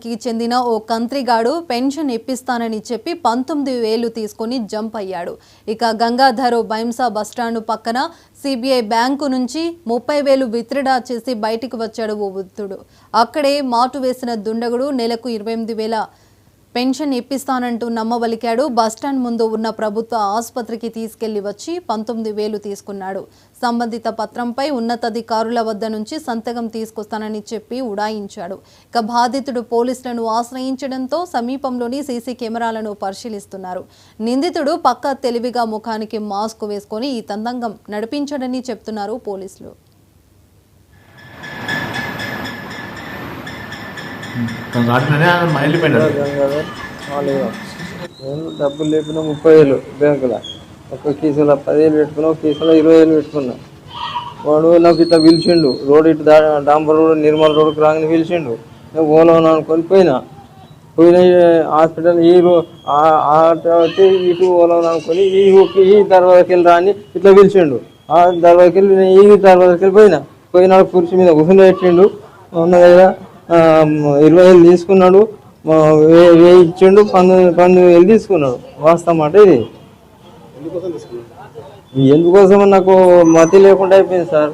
కి చెందిన ఓ కంత్రిగాడు పెన్షన్ ఇప్పిస్తానని చెప్పి 19,000 తీసుకొని జంప్ అయ్యాడు. ఇక గంగాధర్ బైంసా బస్టాండ్ పక్కన సిబిఐ బ్యాంకు నుంచి 30,000 విత్డ్రా చేసి బయటికి వచ్చాడు ఓ వృద్ధుడు. అక్కడే మాటు వేసిన దుండగుడు నెలకు 28,000 పెన్షన్ ఇప్పిస్తానంటూ నమ్మబలికాడు. బస్టాండ్ ముందు ఉన్న ప్రభుత్వ ఆసుపత్రికి తీసుకెళ్లి వచ్చి 19,000 తీసుకున్నాడు. సంబంధిత పత్రంపై ఉన్నతాధికారుల వద్ద నుంచి సంతకం తీసుకొస్తానని చెప్పి ఉడాయించాడు. ఇక బాధితుడు పోలీసులను ఆశ్రయించడంతో సమీపంలోని సీసీ కెమెరాలను పరిశీలిస్తున్నారు. నిందితుడు పక్కా తెలివిగా ముఖానికి మాస్క్ వేసుకొని ఈ తందంగం నడిపించాడని చెప్తున్నారు పోలీసులు. డబ్బులు లేపిన 30,000 బ్యాంకులో ఒక కేసులో 10,000 పెట్టుకున్నా, ఒక కేసులో 20,000 పెట్టుకున్నా. వాడు నాకు ఇట్లా పిలిచిండు, రోడ్ ఇటు డాంబర్ రోడ్ నిర్మల్ రోడ్కి రాగానే పిలిచిండు. నేను ఓలోను అనుకొని పోయిన హాస్పిటల్ ఇటు ఓలోను అనుకొని ఈ దర్వాజకి వెళ్ళి రాని ఇట్లా పిలిచిండు. ఆ దర్వాజకి వెళ్ళి ఈ దర్వాజకి వెళ్ళి పోయినాడు. కుర్చీ మీద కూర్చొని పెట్టిండు. ఉన్న దగ్గర 20,000 తీసుకున్నాడు, 1,000 ఇచ్చిండు, 19,000 తీసుకున్నాడు. వాస్తవం అంటే ఇది ఎందుకోసం నాకు మతి లేకుండా అయిపోయింది సార్.